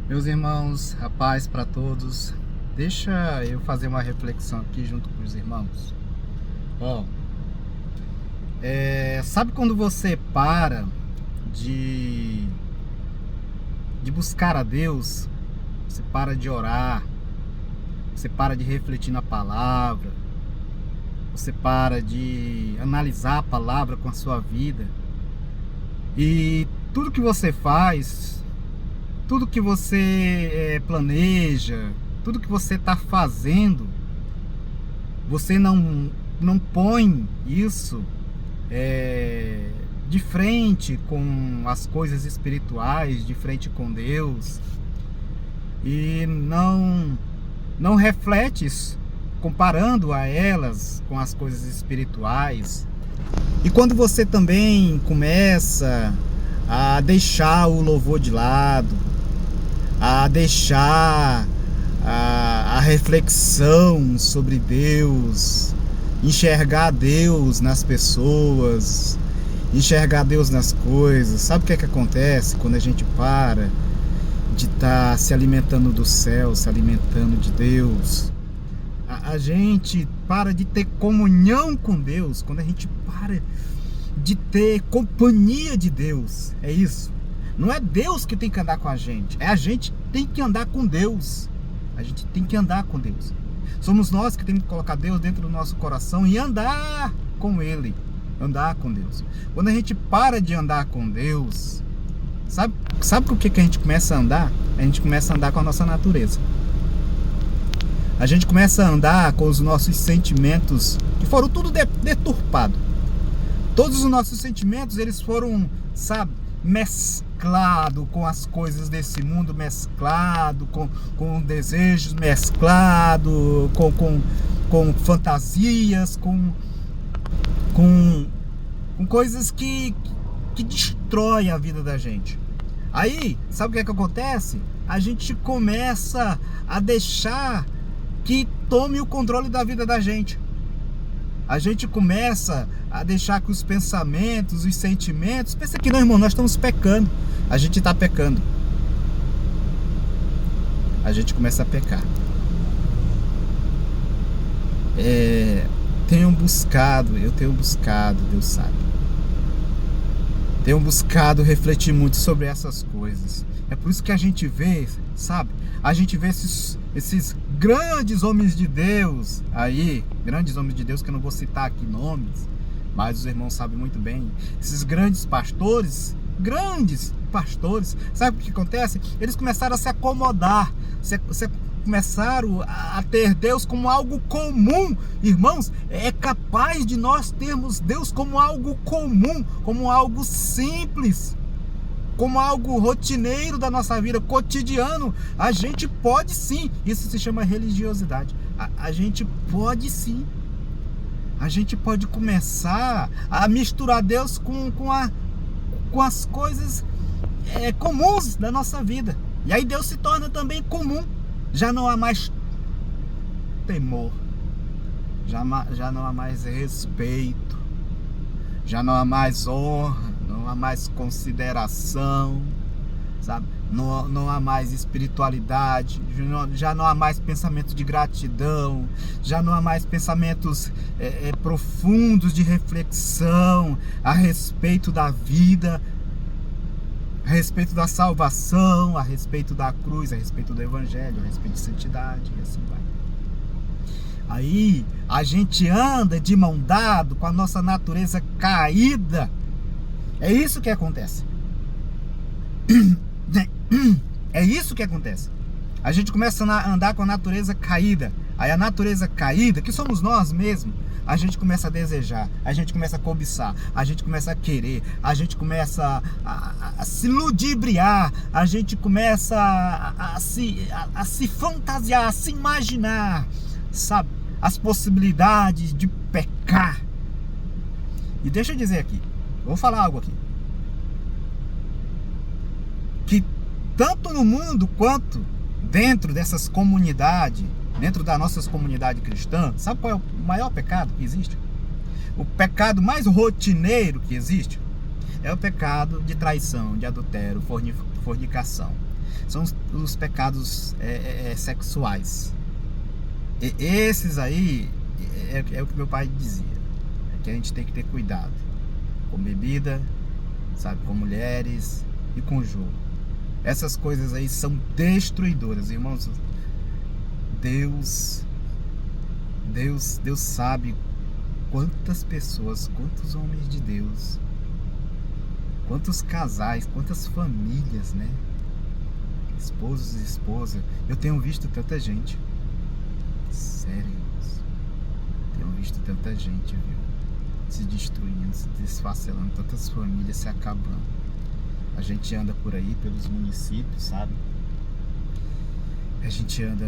Meus irmãos, a paz para todos. Deixa eu fazer uma reflexão aqui junto com os irmãos. Ó, sabe quando você para de, de buscar a Deus, você para de orar, você para de refletir na palavra, você para de analisar a palavra com a sua vida e tudo que você faz, tudo que você planeja, tudo que você está fazendo, você não põe isso de frente com as coisas espirituais, de frente com Deus, e não reflete isso, comparando a elas com as coisas espirituais. E quando você também começa a deixar o louvor de lado, a deixar a reflexão sobre Deus, enxergar Deus nas pessoas, enxergar Deus nas coisas. Sabe o que é que acontece quando a gente para de estar se alimentando do céu, se alimentando de Deus? A gente para de ter comunhão com Deus, quando a gente para de ter companhia de Deus. É isso. Não é Deus que tem que andar com a gente, é a gente que tem que andar com Deus. A gente tem que andar com Deus. Somos nós que temos que colocar Deus dentro do nosso coração e andar com Ele. Andar com Deus. Quando a gente para de andar com Deus, sabe com o que a gente começa a andar? A gente começa a andar com a nossa natureza. A gente começa a andar com os nossos sentimentos, que foram tudo deturpados. Todos os nossos sentimentos, eles foram, mesclado com as coisas desse mundo, mesclado com desejos, mesclado com fantasias, com coisas que destroem a vida da gente. Aí, sabe o que é que acontece? A gente começa a deixar que tome o controle da vida da gente. A gente começa a deixar que os pensamentos, os sentimentos... Pensa que não, irmão, nós estamos pecando. A gente está pecando. A gente começa a pecar. Eu tenho buscado, Deus sabe. Tenho buscado refletir muito sobre essas coisas. É por isso que a gente vê, a gente vê esses grandes homens de Deus aí, grandes homens de Deus, que eu não vou citar aqui nomes, mas os irmãos sabem muito bem. Esses grandes pastores, sabe o que acontece? Eles começaram a se acomodar, começaram a ter Deus como algo comum. Irmãos, é capaz de nós termos Deus como algo comum, como algo simples, como algo rotineiro da nossa vida, cotidiano. A gente pode sim, isso se chama religiosidade. A gente pode sim. A gente pode começar a misturar Deus com as coisas comuns da nossa vida. E aí Deus se torna também comum. Já não há mais temor, já não há mais respeito, já não há mais honra, não há mais consideração, não há mais espiritualidade, já não há mais pensamento de gratidão, já não há mais pensamentos profundos de reflexão a respeito da vida, a respeito da salvação, a respeito da cruz, a respeito do evangelho, a respeito de santidade, e assim vai. Aí a gente anda de mão dada com a nossa natureza caída. É isso que acontece. É isso que acontece. A gente começa a andar com a natureza caída. Aí a natureza caída, que somos nós mesmos, a gente começa a desejar, a gente começa a cobiçar, a gente começa a querer, a gente começa a se ludibriar, a gente começa a se fantasiar, a se imaginar, as possibilidades de pecar. E deixa eu dizer aqui, vou falar algo aqui, que tanto no mundo quanto dentro dessas comunidades, dentro das nossas comunidades cristãs, sabe qual é o maior pecado que existe? O pecado mais rotineiro que existe é o pecado de traição, de adultério, fornicação. são os pecados sexuais. E esses aí é o que meu pai dizia, que a gente tem que ter cuidado com bebida, sabe, com mulheres e com jogo. Essas coisas aí são destruidoras, irmãos. Deus sabe quantas pessoas, quantos homens de Deus, quantos casais, quantas famílias, né? Esposos e esposas. Eu tenho visto tanta gente, sério, irmãos. Tenho visto tanta gente, viu? Se destruindo, se desfacelando, tantas famílias se acabando. A gente anda por aí pelos municípios, sabe? A gente anda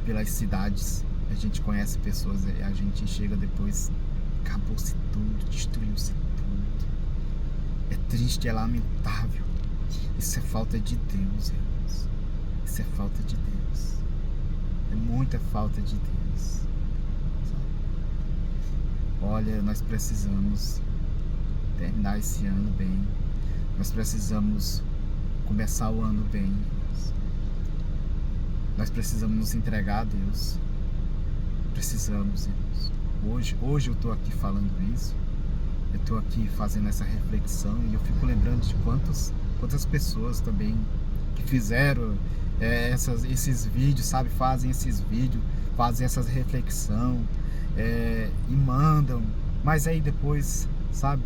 pelas cidades, a gente conhece pessoas, a gente chega depois, acabou-se tudo, destruiu-se tudo. É triste, é lamentável. Isso é falta de Deus, irmãos. Isso é falta de Deus. É muita falta de Deus, sabe? Olha, nós precisamos terminar esse ano bem. Nós precisamos começar o ano bem. Nós precisamos nos entregar a Deus. Precisamos, irmãos. Hoje eu estou aqui falando isso. Eu estou aqui fazendo essa reflexão e eu fico lembrando de quantas pessoas também que fizeram esses vídeos, sabe? Fazem esses vídeos, fazem essas reflexão e mandam. Mas aí depois, sabe?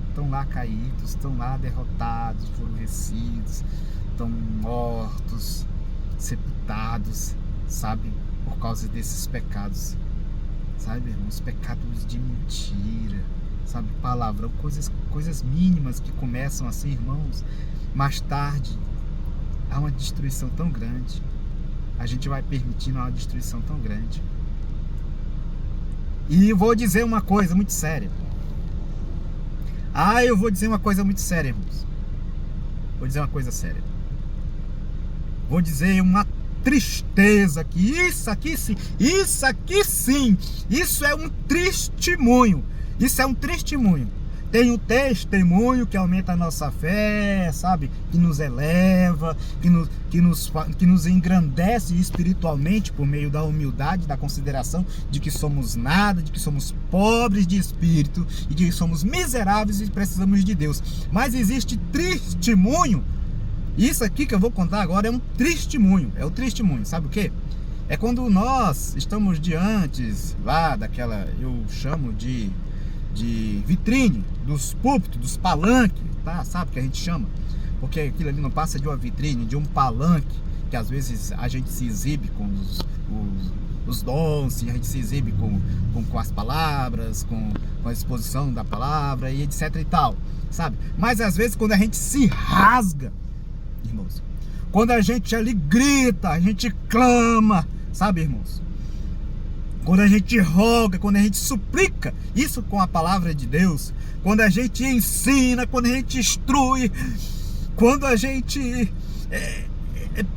Estão lá caídos, estão lá derrotados, enfurecidos, estão mortos, sepultados, sabe, por causa desses pecados, sabe, irmãos, pecados de mentira, sabe, palavrão, coisas mínimas que começam assim, irmãos, mais tarde há uma destruição tão grande, a gente vai permitindo uma destruição tão grande. E eu vou dizer uma coisa muito séria. Eu vou dizer uma coisa muito séria, irmãos. Vou dizer uma coisa séria. Vou dizer uma tristeza aqui. Isso aqui sim. Isso é um testemunho. Isso é um testemunho. Tem o testemunho que aumenta a nossa fé, sabe? Que nos eleva, que nos engrandece espiritualmente por meio da humildade, da consideração de que somos nada, de que somos pobres de espírito e de que somos miseráveis e precisamos de Deus. Mas existe testemunho. Isso aqui que eu vou contar agora é um testemunho. É o testemunho, sabe o quê? É quando nós estamos diante lá daquela, eu chamo de vitrine, dos púlpitos, dos palanques, tá? Sabe o que a gente chama? Porque aquilo ali não passa de uma vitrine, de um palanque, que às vezes a gente se exibe com os dons, a gente se exibe com as palavras, com a exposição da palavra e etc e tal, sabe? Mas às vezes quando a gente se rasga, irmãos, quando a gente ali grita, a gente clama, sabe, irmãos? Quando a gente roga, quando a gente suplica, isso com a palavra de Deus, quando a gente ensina, quando a gente instrui, quando a gente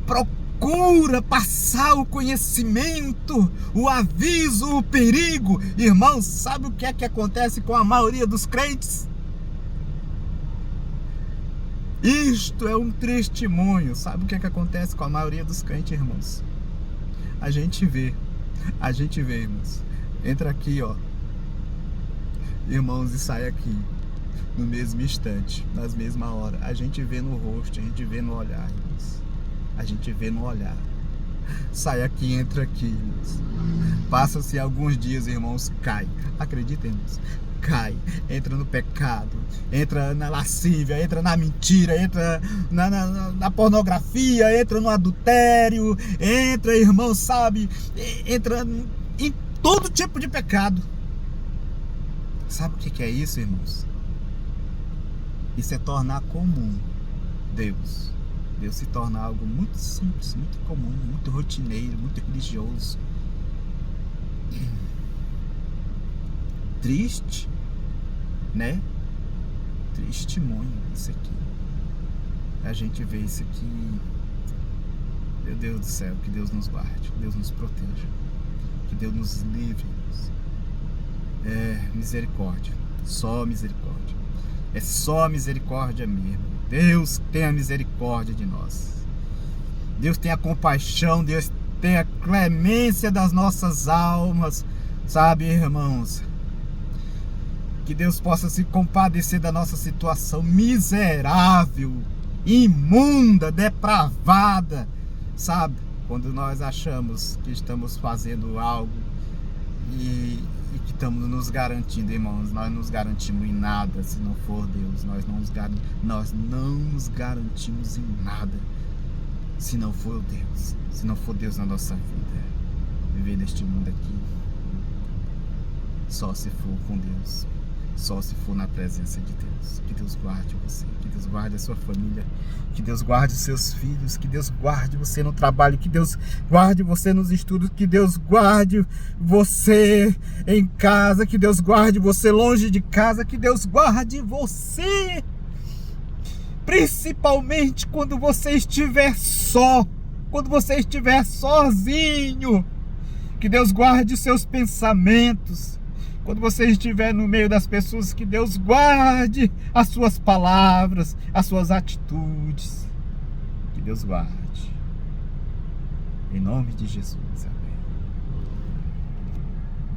procura passar o conhecimento, o aviso, o perigo, irmãos, sabe o que é que acontece com a maioria dos crentes? Isto é um testemunho. Sabe o que é que acontece com a maioria dos crentes, irmãos? A gente vê, irmãos. Entra aqui, ó, irmãos, e sai aqui no mesmo instante, nas mesma hora. A gente vê no rosto, a gente vê no olhar, irmãos. A gente vê no olhar. Sai aqui, entra aqui, irmãos. Passa-se alguns dias, irmãos, cai. Acredita, irmãos? Cai, entra no pecado, entra na lascívia, entra na mentira, entra na pornografia, entra no adultério, entra, irmão, sabe, entra em todo tipo de pecado. Sabe o que é isso, irmãos? Isso é tornar comum Deus se torna algo muito simples, muito comum, muito rotineiro, muito religioso. Triste, né? Testemunho, isso aqui. A gente vê isso aqui. Meu Deus do céu, que Deus nos guarde, que Deus nos proteja, que Deus nos livre. Misericórdia, só misericórdia. É só misericórdia mesmo. Deus tenha misericórdia de nós. Deus tenha compaixão, Deus tenha clemência das nossas almas, sabe, irmãos? Que Deus possa se compadecer da nossa situação miserável, imunda, depravada, sabe? Quando nós achamos que estamos fazendo algo e que estamos nos garantindo, irmãos, nós não nos garantimos em nada se não for Deus. Nós não nos garantimos em nada se não for Deus. Se não for Deus na nossa vida. Viver neste mundo aqui só se for com Deus. Só se for na presença de Deus. Que Deus guarde você, que Deus guarde a sua família, que Deus guarde os seus filhos, que Deus guarde você no trabalho, que Deus guarde você nos estudos, que Deus guarde você em casa, que Deus guarde você longe de casa, que Deus guarde você, principalmente quando você estiver só, quando você estiver sozinho, que Deus guarde os seus pensamentos. Quando você estiver no meio das pessoas, que Deus guarde as suas palavras, as suas atitudes. Que Deus guarde. Em nome de Jesus. Amém.